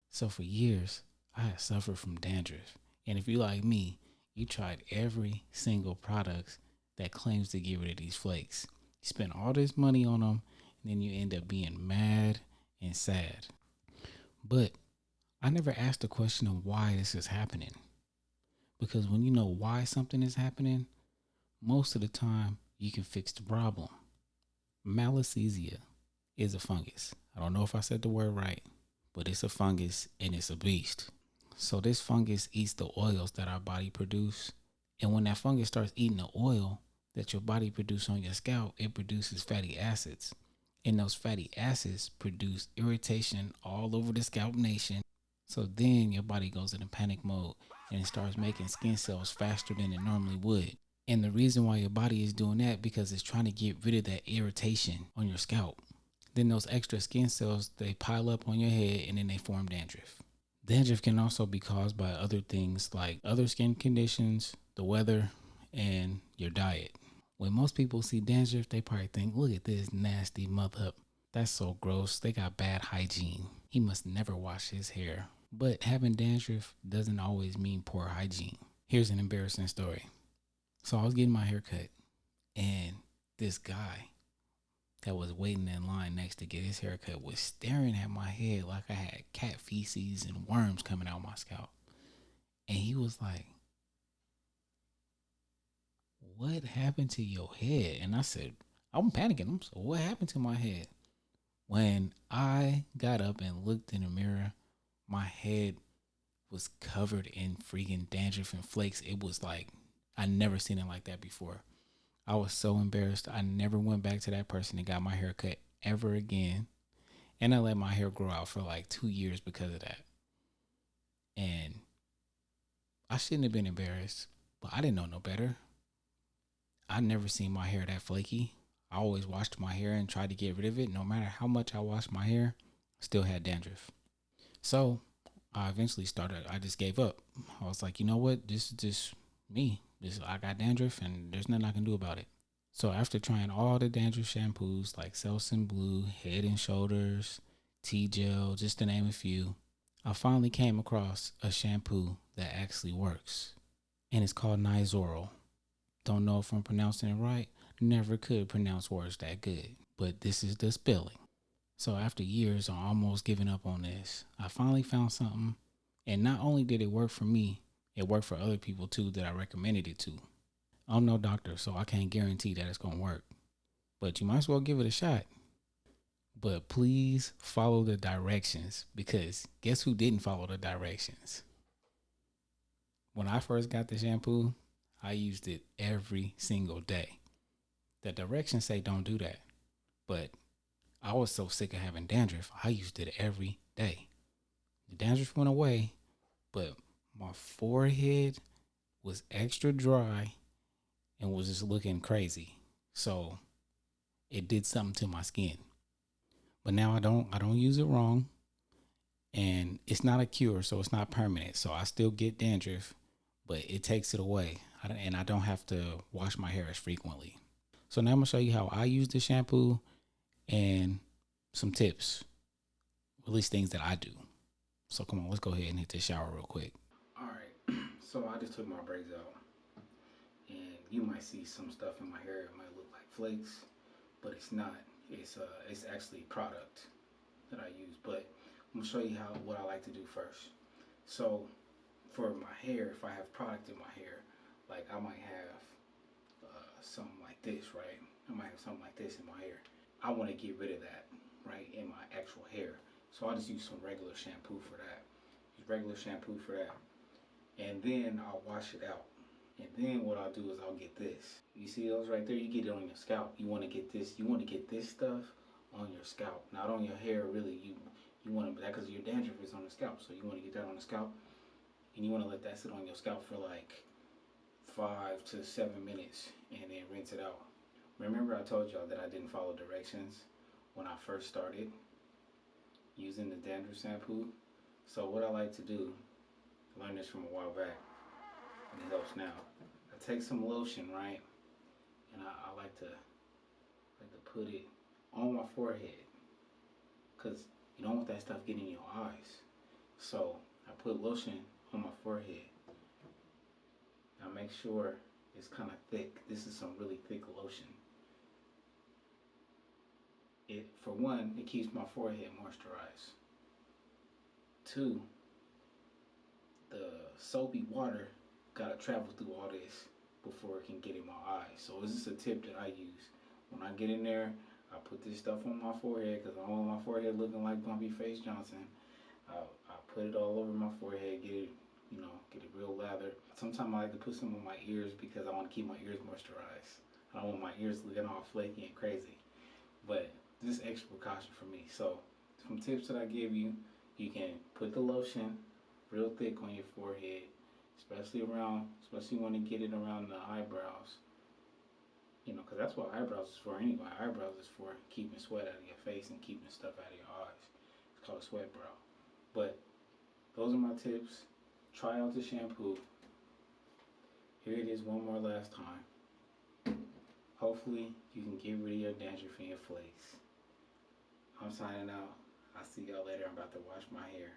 So for years, I had suffered from dandruff. And if you like me, you tried every single product that claims to get rid of these flakes. You spend all this money on them, and then you end up being mad and sad. But I never asked the question of why this is happening. Because when you know why something is happening, most of the time you can fix the problem. Malassezia is a fungus. I don't know if I said the word right, but it's a fungus and it's a beast. So this fungus eats the oils that our body produce. And when that fungus starts eating the oil that your body produces on your scalp, it produces fatty acids. And those fatty acids produce irritation all over the scalp nation. So then your body goes into panic mode and it starts making skin cells faster than it normally would. And the reason why your body is doing that because it's trying to get rid of that irritation on your scalp. Then those extra skin cells, they pile up on your head and then they form dandruff. Dandruff can also be caused by other things like other skin conditions, the weather, and your diet. When most people see dandruff, they probably think, look at this nasty mother. That's so gross. They got bad hygiene. He must never wash his hair. But having dandruff doesn't always mean poor hygiene. Here's an embarrassing story. So I was getting my hair cut, and this guy that was waiting in line next to get his haircut was staring at my head like I had cat feces and worms coming out my scalp. And he was like, what happened to your head? And I said, I'm panicking. I'm so, what happened to my head? When I got up and looked in the mirror, my head was covered in freaking dandruff and flakes. It was like, I never seen it like that before. I was so embarrassed. I never went back to that person and got my hair cut ever again. And I let my hair grow out for like 2 years because of that. And I shouldn't have been embarrassed, but I didn't know no better. I never seen my hair that flaky. I always washed my hair and tried to get rid of it. No matter how much I washed my hair, I still had dandruff. So I eventually I just gave up. I was like, you know what? This is just me. I got dandruff and there's nothing I can do about it. So after trying all the dandruff shampoos like Selsun Blue, Head and Shoulders, T-Gel, just to name a few, I finally came across a shampoo that actually works. And it's called Nizoral. Don't know if I'm pronouncing it right. Never could pronounce words that good. But this is the spelling. So after years of almost giving up on this, I finally found something. And not only did it work for me, it worked for other people too that I recommended it to. I'm no doctor, so I can't guarantee that it's going to work. But you might as well give it a shot. But please follow the directions because guess who didn't follow the directions? When I first got the shampoo, I used it every single day. The directions say don't do that. But I was so sick of having dandruff, I used it every day. The dandruff went away, but my forehead was extra dry and was just looking crazy. So it did something to my skin. But now I don't use it wrong. And it's not a cure, so it's not permanent. So I still get dandruff, but it takes it away. And I don't have to wash my hair as frequently. So now I'm gonna show you how I use the shampoo and some tips, at least things that I do. So come on, let's go ahead and hit this shower real quick. All right, so I just took my braids out, and you might see some stuff in my hair. It might look like flakes, but it's not. It's actually product that I use. But I'm gonna show you what I like to do first. So for my hair, if I have product in my hair, like I might have something like this, right? I might have something like this in my hair. I want to get rid of that, right, in my actual hair. So I'll just use some regular shampoo for that. Use regular shampoo for that. And then I'll wash it out. And then what I'll do is I'll get this. You see those right there? You get it on your scalp. You want to get this. You want to get this stuff on your scalp, not on your hair. Really, you want to, because your dandruff is on the scalp. So you want to get that on the scalp, and you want to let that sit on your scalp for like 5 to 7 minutes, and then rinse it out. Remember I told y'all that I didn't follow directions when I first started using the dandruff shampoo. So what I like to do, I learned this from a while back, and it helps now. I take some lotion, right? And I like to put it on my forehead, because you don't want that stuff getting in your eyes. So I put lotion on my forehead. Now make sure it's kind of thick. This is some really thick lotion. It, for one, it keeps my forehead moisturized. Two, the soapy water gotta travel through all this before it can get in my eyes. So this is a tip that I use. When I get in there, I put this stuff on my forehead because I don't want my forehead looking like Bumpy Face Johnson. I put it all over my forehead, get it, get it real lathered. Sometimes I like to put some on my ears because I want to keep my ears moisturized. I don't want my ears looking all flaky and crazy. But this is extra precaution for me. So some tips that I give you: you can put the lotion real thick on your forehead, especially when you get it around the eyebrows. Because that's what eyebrows is for anyway. Eyebrows is for keeping sweat out of your face and keeping stuff out of your eyes. It's called a sweat brow. But those are my tips. Try out the shampoo. Here it is one more last time. Hopefully you can get rid of your dandruff and your flakes. I'm signing out. I'll see y'all later. I'm about to wash my hair.